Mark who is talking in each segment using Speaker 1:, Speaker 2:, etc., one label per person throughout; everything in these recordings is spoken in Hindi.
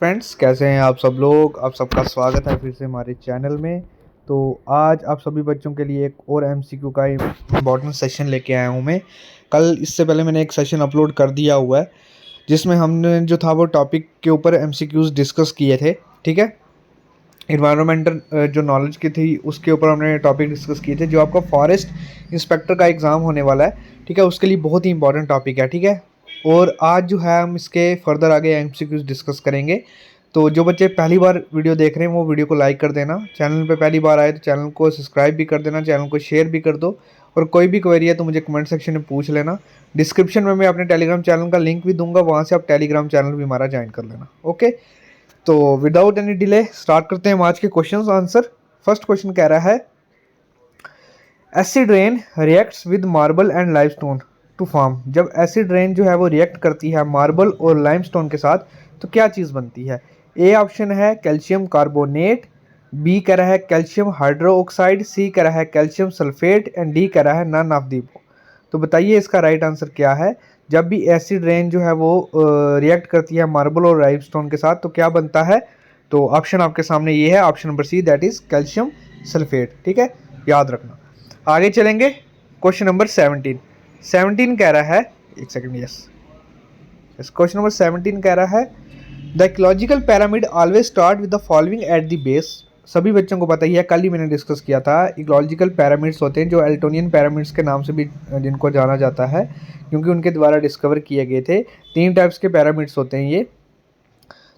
Speaker 1: फ्रेंड्स, कैसे हैं आप सब लोग। आप सबका स्वागत है फिर से हमारे चैनल में। तो आज आप सभी बच्चों के लिए एक और एमसीक्यू का इम्पोर्टेंट सेशन लेके आया हूं मैं। कल इससे पहले मैंने एक सेशन अपलोड कर दिया हुआ है जिसमें हमने जो था वो टॉपिक के ऊपर एमसीक्यूज डिस्कस किए थे। ठीक है, इन्वायरमेंटल जो नॉलेज की थी उसके ऊपर हमने टॉपिक डिस्कस किए थे जो आपका फॉरेस्ट इंस्पेक्टर का एग्ज़ाम होने वाला है। ठीक है, उसके लिए बहुत ही इंपॉर्टेंट टॉपिक है। ठीक है, और आज जो है हम इसके फर्दर आगे एमसीक्यूज डिस्कस करेंगे। तो जो बच्चे पहली बार वीडियो देख रहे हैं वो वीडियो को लाइक कर देना, चैनल पे पहली बार आए तो चैनल को सब्सक्राइब भी कर देना, चैनल को शेयर भी कर दो। और कोई भी क्वेरी है तो मुझे कमेंट सेक्शन में पूछ लेना। डिस्क्रिप्शन में मैं अपने टेलीग्राम चैनल का लिंक भी दूंगा, वहाँ से आप टेलीग्राम चैनल भी हमारा ज्वाइन कर लेना। ओके, तो विदाउट एनी डिले स्टार्ट करते हैं आज के क्वेश्चंस आंसर। फर्स्ट क्वेश्चन कह रहा है acid rain reacts with marble and limestone to form. जब एसिड रेन जो है वो रिएक्ट करती है मार्बल और लाइमस्टोन के साथ तो क्या चीज़ बनती है। ए ऑप्शन है कैल्शियम कार्बोनेट, बी कह रहा है कैल्शियम हाइड्रो ऑक्साइड, सी कह रहा है कैल्शियम सल्फेट एंड डी कह रहा है नन ऑफ दी। तो बताइए इसका राइट आंसर क्या है। जब भी एसिड रेन जो है वो रिएक्ट करती है मार्बल और लाइमस्टोन के साथ तो क्या बनता है। तो ऑप्शन आपके सामने ये है, option number C, that is calcium sulphate. ठीक है, याद रखना। आगे चलेंगे, क्वेश्चन नंबर 17 कह रहा है, एक सेकंड, यस क्वेश्चन नंबर 17 कह रहा है the ecological pyramid always start with the following at the base. सभी बच्चों को पता ही है, कल ही मैंने डिस्कस किया था। इकोलॉजिकल पैरामिड्स होते हैं जो एल्टोनियन पैरामिड्स के नाम से भी जिनको जाना जाता है क्योंकि उनके द्वारा डिस्कवर किए गए थे। 3 टाइप्स के पैरामिड्स होते हैं ये।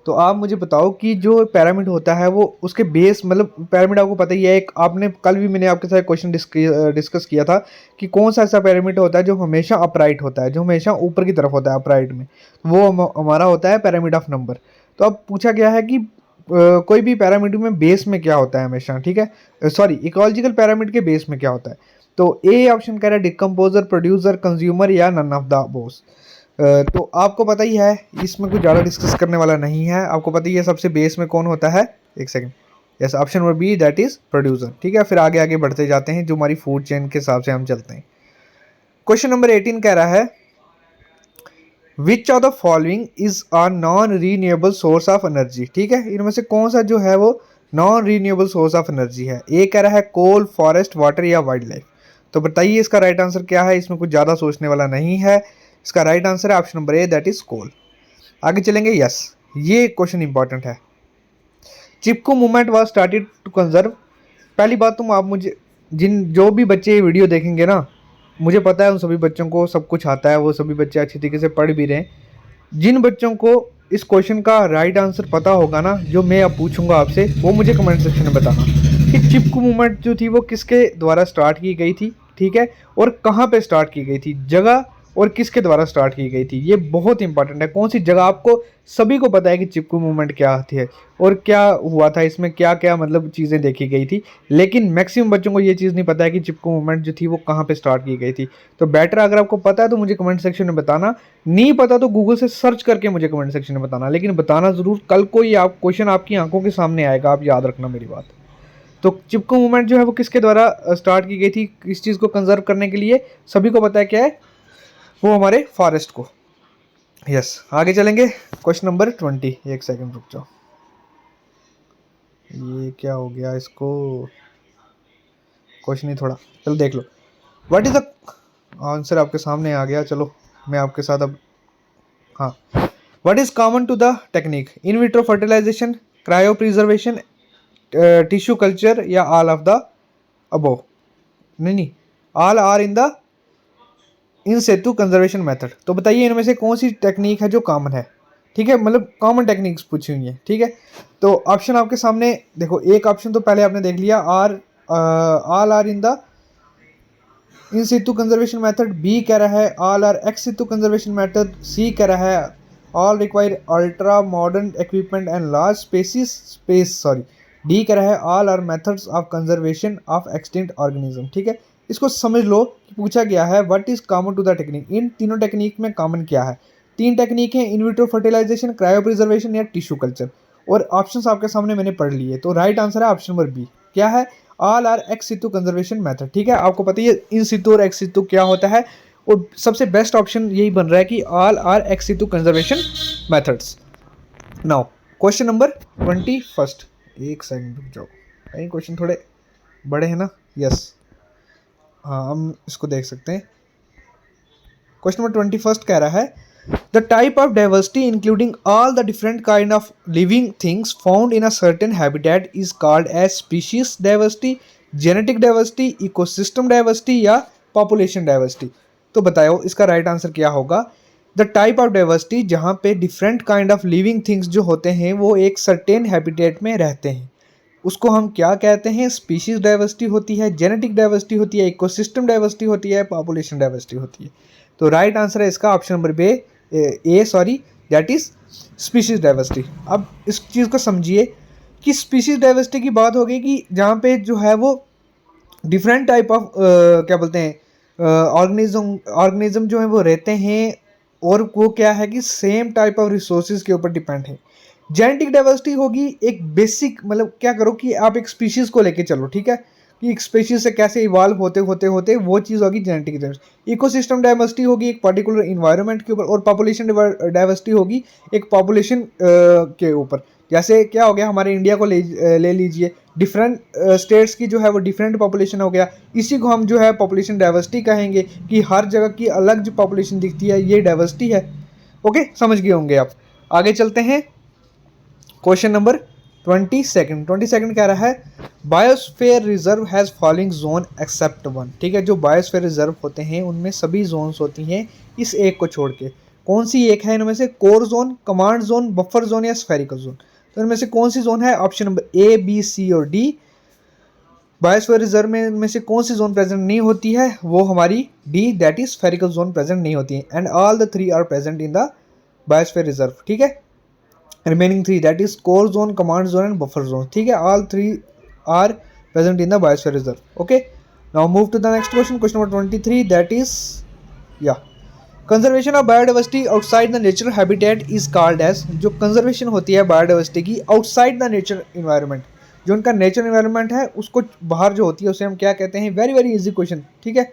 Speaker 1: तो आप मुझे बताओ कि जो पैरामिड होता है वो उसके बेस, मतलब पैरामिड आपको पता ही है, एक आपने कल भी मैंने आपके साथ क्वेश्चन डिस्कस किया था कि कौन सा ऐसा पैरामिड होता है जो हमेशा अपराइट होता है, जो हमेशा ऊपर की तरफ होता है अपराइट में, वो हमारा होता है पैरामिड ऑफ नंबर। तो अब पूछा गया है कि कोई भी पैरामिड में बेस में क्या होता है हमेशा। ठीक है, सॉरी, इकोलॉजिकल पैरामिड के बेस में क्या होता है। तो ए ऑप्शन कह रहा है डिकम्पोजर, प्रोड्यूसर, कंज्यूमर या नन ऑफ द बोस। तो आपको पता ही है, इसमें कुछ ज़्यादा डिस्कस करने वाला नहीं है। आपको पता ही है सबसे बेस में कौन होता है। एक second, yes, option number B, that is producer. ठीक है, फिर आगे आगे बढ़ते जाते हैं जो हमारी फूड चेन के हिसाब से हम चलते हैं। क्वेश्चन नंबर 18 कह रहा है विच of the following is a non renewable source of energy. ठीक है, इनमें से कौन सा जो है वो non renewable source of energy है। ए कह रहा है कोल, फॉरेस्ट, वाटर या वाइल्ड लाइफ। तो बताइए इसका राइट आंसर क्या है। इसमें कुछ ज़्यादा सोचने वाला नहीं है। इसका राइट आंसर है option number a, that is coal. आगे चलेंगे, यस, ये क्वेश्चन इंपॉर्टेंट है। Chipko movement was started to conserve. पहली बात, तुम आप मुझे जो भी बच्चे ये वीडियो देखेंगे ना, मुझे पता है उन सभी बच्चों को सब कुछ आता है, वो सभी बच्चे अच्छी तरीके से पढ़ भी रहे हैं। जिन बच्चों को इस क्वेश्चन का राइट आंसर पता होगा ना, जो मैं अब पूछूंगा आपसे, वो मुझे कमेंट सेक्शन में बताना कि चिपको मूवमेंट जो थी वो किसके द्वारा स्टार्ट की गई थी। ठीक है, और कहाँ पे स्टार्ट की गई थी, जगह और किसके द्वारा स्टार्ट की गई थी। ये बहुत इंपॉर्टेंट है, कौन सी जगह। आपको सभी को पता है कि चिपको मूवमेंट क्या आती है और क्या हुआ था, इसमें क्या क्या मतलब चीज़ें देखी गई थी, लेकिन मैक्सिमम बच्चों को ये चीज़ नहीं पता है कि चिपको मूवमेंट जो थी वो कहाँ पे स्टार्ट की गई थी। तो बेटर, अगर आपको पता है तो मुझे कमेंट सेक्शन में बताना, नहीं पता तो गूगल से सर्च करके मुझे कमेंट सेक्शन में बताना, लेकिन बताना ज़रूर। कल को ये आप क्वेश्चन आपकी आंखों के सामने आएगा, आप याद रखना मेरी बात। तो चिपको मूवमेंट जो है वो किसके द्वारा स्टार्ट की गई थी, किस चीज़ को कंजर्व करने के लिए, सभी को पता है क्या है, वो हमारे फॉरेस्ट को। यस, आगे चलेंगे, क्वेश्चन नंबर 20। एक सेकंड रुक जाओ, ये क्या हो गया इसको, क्वेश्चन ही थोड़ा, चलो देख लो। व्हाट इज द आंसर आपके सामने आ गया। चलो मैं आपके साथ अब, हाँ, what is common to the technique, in vitro fertilisation, cryo preservation, tissue culture या ऑल ऑफ द अबोव। नहीं, all are in the in situ conservation method. तो बताइए इनमें से कौन सी टेक्निक है जो कॉमन है। ठीक है, मतलब कॉमन टेक्निक्स पूछी हुई है। ठीक है, तो ऑप्शन आपके सामने देखो। एक ऑप्शन तो पहले आपने देख लिया, all are in the in situ conservation method. B कह रहा है all are ex situ conservation method. C कह रहा है all require ultra modern equipment and large space. D कह रहा है all are methods of conservation of extinct organism. ठीक है, इसको समझ लो कि पूछा गया है what is common to the technique. इन तीनों टेक्निक में कॉमन क्या है। 3 टेक्निक है, in vitro fertilisation, cryo preservation या टिश्यू कल्चर। और ऑप्शंस आपके सामने मैंने पढ़ लिए। तो राइट आंसर है ऑप्शन नंबर बी, क्या है, all are ex situ conservation method. ठीक है, आपको पता है इन सितु और एक्स सितु क्या होता है, और सबसे बेस्ट ऑप्शन यही बन रहा है कि all are ex situ conservation methods. Now question number 21, एक सेकंड रुक जाओ, कहीं क्वेश्चन थोड़े बड़े हैं ना। यस, हाँ हम इसको देख सकते हैं। क्वेश्चन नंबर 21 कह रहा है the type of diversity including all the different kind of living things found in a certain habitat is called as species diversity, genetic diversity, ecosystem diversity या पॉपुलेशन डाइवर्सिटी। तो बताओ इसका राइट आंसर क्या होगा। द टाइप ऑफ डाइवर्सिटी जहाँ पे different kind of living things जो होते हैं वो एक सर्टेन हैबिटेट में रहते हैं, उसको हम क्या कहते हैं, स्पीशीज डाइवर्सिटी होती है, जेनेटिक डाइवर्सिटी होती है, इकोसिस्टम डाइवर्सिटी होती है, पॉपुलेशन डाइवर्सिटी होती है। तो राइट आंसर है इसका option number that is species diversity. अब इस चीज़ को समझिए कि स्पीशीज डाइवर्सिटी की बात होगी कि जहाँ पे जो है वो डिफरेंट टाइप ऑफ क्या बोलते हैं ऑर्गेनिज्म जो है वो रहते हैं, और वो क्या है कि सेम टाइप ऑफ रिसोर्सेज के ऊपर डिपेंड है। जेनेटिक डाइवर्सिटी होगी एक बेसिक, मतलब क्या करो कि आप एक स्पीशीज़ को लेके चलो, ठीक है, कि एक स्पीशीज से कैसे इवॉल्व होते होते होते वो चीज़ होगी जेनेटिक डाइवर्सिटी। इकोसिस्टम डाइवर्सिटी होगी एक पर्टिकुलर इन्वायरमेंट के ऊपर, और पॉपुलेशन डाइवर्सिटी होगी एक पॉपुलेशन के ऊपर। जैसे क्या हो गया, हमारे इंडिया को ले लीजिए, डिफरेंट स्टेट्स की जो है वो डिफरेंट पॉपुलेशन हो गया, इसी को हम जो है पॉपुलेशन डाइवर्सिटी कहेंगे कि हर जगह की अलग जो पॉपुलेशन दिखती है ये डाइवर्सिटी है। ओके, समझ गए होंगे आप। आगे चलते हैं, क्वेश्चन नंबर 22 कह रहा है biosphere reserve has following zone except one. ठीक है, जो बायोस्फीयर रिजर्व होते हैं उनमें सभी जोन्स होती हैं इस एक को छोड़ के। कौन सी एक है इनमें से, core zone, command zone, buffer zone या स्फेरिकल जोन। तो इनमें से कौन सी जोन है, ऑप्शन नंबर ए, बी, सी और डी। बायोस्फीयर रिजर्व में इनमें से कौन सी जोन प्रेजेंट नहीं होती है, वो हमारी D, that is spherical zone present नहीं होती है। And all the three are present in the biosphere reserve. ठीक है, remaining three, that is core zone, command zone and buffer zone. ठीक है, all three are present in the biosphere reserve. Okay, now move to the next question, question number 23, that is conservation of biodiversity outside the natural habitat is called as। जो कंजर्वेशन होती है बायोडाइवर्सिटी की आउटसाइड द नेचर इन्वायरमेंट, जो उनका नेचर इन्वायरमेंट है उसको बाहर जो होती है उसे हम क्या कहते हैं। वेरी वेरी इजी क्वेश्चन, ठीक है,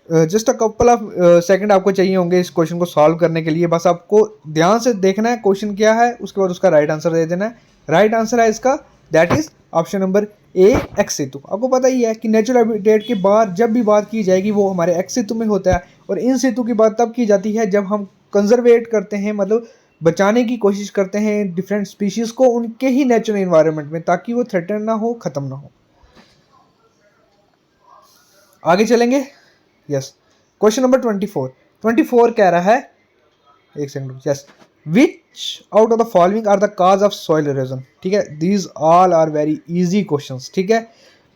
Speaker 1: just a couple of second आपको चाहिए होंगे इस क्वेश्चन को सॉल्व करने के लिए। बस आपको ध्यान से देखना है क्वेश्चन क्या है, उसके बाद उसका राइट आंसर दे देना है। राइट आंसर है इसका that is option number a, ex situ. आपको पता ही है कि नेचुरल हैबिटेट के बाहर जब भी बात की जाएगी वो हमारे एक्स सेतु में होता है, और इन सेतु की बात तब की जाती है जब हम कंजर्वेट करते हैं, मतलब बचाने की कोशिश करते हैं डिफरेंट स्पीशीज़ को उनके ही नेचुरल इन्वायरमेंट में, ताकि वो थ्रेटन ना हो, ख़त्म ना हो। आगे चलेंगे, यस, क्वेश्चन नंबर 24 कह रहा है, एक second, yes, which out of the following are the cause of soil erosion. ठीक है, these all are very easy questions. ठीक है,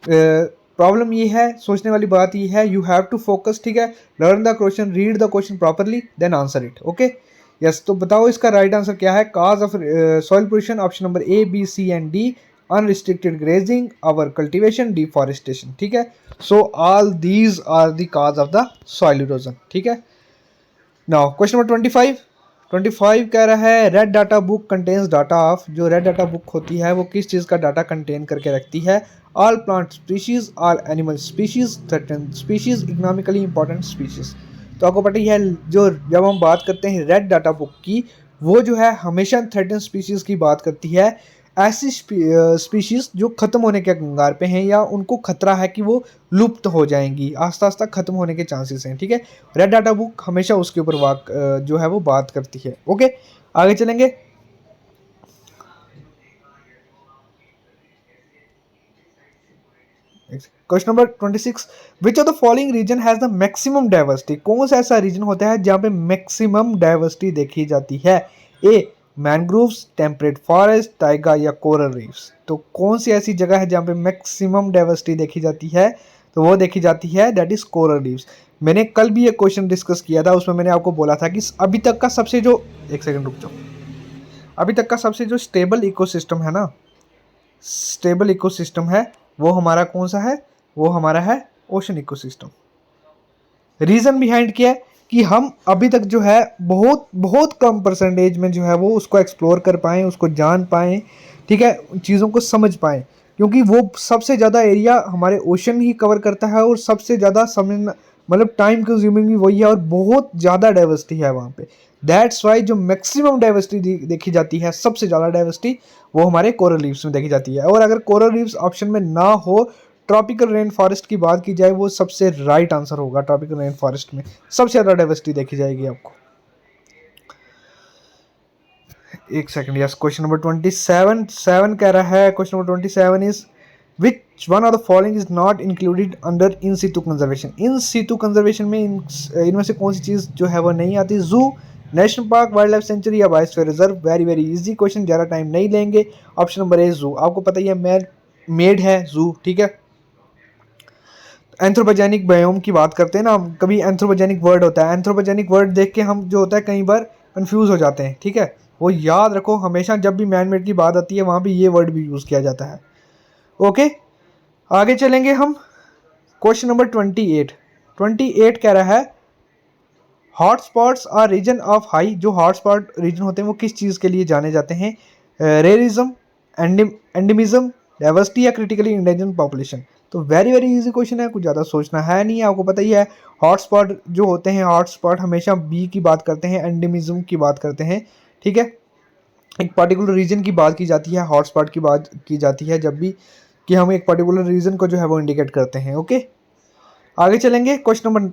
Speaker 1: प्रॉब्लम ये है, सोचने वाली बात ये है, यू हैव टू फोकस। ठीक है, learn the question, read the question properly, then answer it. Okay, yes, तो बताओ इसका राइट आंसर क्या है। Cause of soil pollution, option number a, b, c and d. Unrestricted grazing, over cultivation, deforestation. ठीक है, so all these are the cause of the soil erosion. ठीक है, नाउ क्वेश्चन नंबर 25 कह रहा है red data book contains data of. जो रेड डाटा बुक होती है वो किस चीज़ का डाटा कंटेन करके रखती है। All plant species, all animal species, threaten species, economically important species. तो आपको पता ही है, जो जब हम बात करते हैं रेड डाटा बुक की, वो जो है हमेशा थ्रेटन स्पीशीज़ की बात करती है, ऐसी स्पीशीज़ जो ख़त्म होने के कगार पे हैं या उनको खतरा है कि वो लुप्त हो जाएंगी, आस्ता आस्ता ख़त्म होने के चांसेस हैं। ठीक है, रेड डाटा बुक हमेशा उसके ऊपर जो है वो बात करती है। ओके, आगे चलेंगे, question number 26, which of the following region has the maximum diversity. कौन सा ऐसा रीजन होता है जहाँ पे मैक्सिमम डाइवर्सिटी देखी जाती है। ए, मैनग्रोव्स, टेम्परेट फॉरेस्ट, टाइगा या कोरल रीफ्स। तो कौन सी ऐसी जगह है जहाँ पे मैक्सिमम डाइवर्सिटी देखी जाती है, तो वो देखी जाती है दैट इज कोरल रीफ्स। मैंने कल भी एक क्वेश्चन डिस्कस किया था, उसमें मैंने आपको बोला था कि अभी तक का सबसे जो, एक सेकंड रुक जाओ, अभी तक का सबसे जो स्टेबल इकोसिस्टम है ना, स्टेबल इकोसिस्टम है वो हमारा कौन सा है, वो हमारा है ओशन इकोसिस्टम। रीज़न बिहाइंड क्या है कि हम अभी तक जो है बहुत बहुत कम परसेंटेज में जो है वो उसको एक्सप्लोर कर पाएँ, उसको जान पाएँ। ठीक है, चीज़ों को समझ पाएँ, क्योंकि वो सबसे ज़्यादा एरिया हमारे ओशन ही कवर करता है, और सबसे ज़्यादा समझना मतलब टाइम कंज्यूमिंग भी वही है, और बहुत ज़्यादा डाइवर्सिटी है वहाँ पे। दैट्स वाई जो मैक्सिमम डाइवर्सिटी देखी जाती है, सबसे ज़्यादा डाइवर्सिटी, वो हमारे कोरल रीफ्स में देखी जाती है। और अगर कोरल रीफ्स ऑप्शन में ना हो, ट्रॉपिकल रेन फॉरेस्ट की बात की जाए, वो सबसे राइट आंसर होगा। ट्रॉपिकल रेन फॉरेस्ट में सबसे ज़्यादा डाइवर्सिटी देखी जाएगी आपको। एक सेकंड, यस, क्वेश्चन नंबर 27 कह रहा है, question number 27 is which one of the following is not included under in situ conservation. In situ conservation में इनमें से कौन सी चीज़ जो है वो नहीं आती? Zoo, national park, wildlife sanctuary या biosphere reserve. Very very easy question, ज़्यादा टाइम नहीं लेंगे। ऑप्शन नंबर ए जू। आपको पता ही है मेड है जू, ठीक है। एंथ्रोपोजेनिक बायोम की बात करते हैं ना हम, कभी एंथ्रोपोजेनिक वर्ड होता है, एंथ्रोपोजेनिक वर्ड देख के हम जो होता है कई बार कंफ्यूज हो जाते हैं, ठीक है। वो याद रखो, हमेशा जब भी मैन मेड की बात आती है वहाँ भी ये वर्ड भी यूज़ किया जाता है। ओके, आगे चलेंगे हम। क्वेश्चन नंबर 28 कह रहा है hotspots are region of high. जो हॉटस्पॉट रीजन होते हैं वो किस चीज़ के लिए जाने जाते हैं? रेरिज्म, एंडेमिज्म, डाइवर्सिटी या क्रिटिकली इंडेंजर्ड पॉपुलेशन। तो वेरी वेरी इजी क्वेश्चन है, कुछ ज़्यादा सोचना है नहीं है। आपको पता ही है हॉटस्पॉट जो होते हैं, हॉटस्पॉट हमेशा बी की बात करते हैं, एंडेमिज्म की बात करते हैं, ठीक है। एक पर्टिकुलर रीजन की बात की जाती है, हॉटस्पॉट की बात की जाती है जब भी कि हम एक पर्टिकुलर रीजन को जो है वो इंडिकेट करते हैं। ओके, आगे चलेंगे। Question number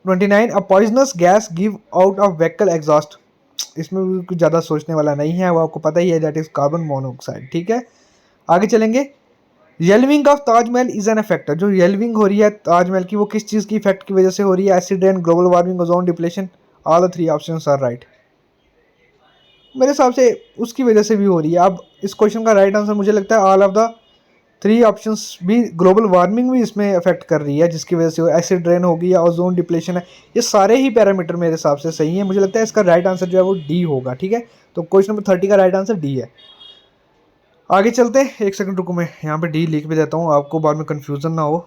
Speaker 1: 29, a poisonous gas give out of vehicle exhaust. इसमें भी कुछ ज़्यादा सोचने वाला नहीं है, वो आपको पता ही है, दैट इज कार्बन मोनोऑक्साइड, ठीक है। आगे चलेंगे। Yellowing of Taj Mahal is an effect. जो येलविंग हो रही है ताजमहल की, वो किस चीज़ की इफेक्ट की वजह से हो रही है? Acid rain, global warming, ozone depletion. All the three options are right. मेरे हिसाब से उसकी वजह से भी हो रही है। अब इस क्वेश्चन का राइट आंसर मुझे लगता है all of the three options भी, ग्लोबल वार्मिंग भी इसमें अफेक्ट कर रही है, जिसकी वजह से एसिड रेन होगी या ओजोन डिप्लेशन है। ये सारे ही पैरामीटर मेरे हिसाब से सही है। मुझे लगता है इसका राइट आंसर जो है वो डी होगा, ठीक है। तो क्वेश्चन नंबर 30 का राइट आंसर डी है। आगे चलते हैं, एक सेकंड रुको, मैं यहाँ पे डी लिख भी देता हूँ, आपको बाद में कन्फ्यूज़न ना हो।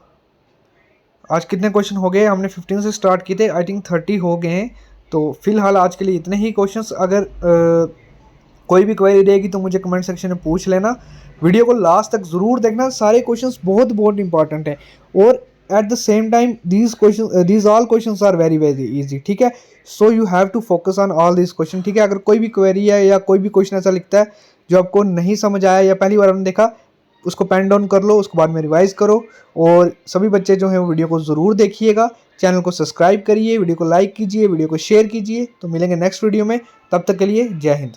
Speaker 1: आज कितने क्वेश्चन हो गए? हमने 15 से स्टार्ट किए थे, आई थिंक 30 हो गए हैं। तो फिलहाल आज के लिए इतने ही क्वेश्चंस। अगर कोई भी क्वेरी रहेगी तो मुझे कमेंट सेक्शन में पूछ लेना। वीडियो को लास्ट तक ज़रूर देखना, सारे क्वेश्चंस बहुत बहुत इंपॉर्टेंट हैं। और at the same time these all questions are very very easy, ठीक है। So you have to focus on all this question, ठीक है। अगर कोई भी क्वेरी है या कोई भी क्वेश्चन ऐसा लिखता है जो आपको नहीं समझ आया या पहली बार आपने देखा, उसको पेन डाउन कर लो, उसको बाद में रिवाइज करो। और सभी बच्चे जो हैं वो वीडियो को ज़रूर देखिएगा, चैनल को सब्सक्राइब करिए, वीडियो को लाइक कीजिए, वीडियो को शेयर कीजिए। तो मिलेंगे नेक्स्ट वीडियो में, तब तक के लिए जय हिंद।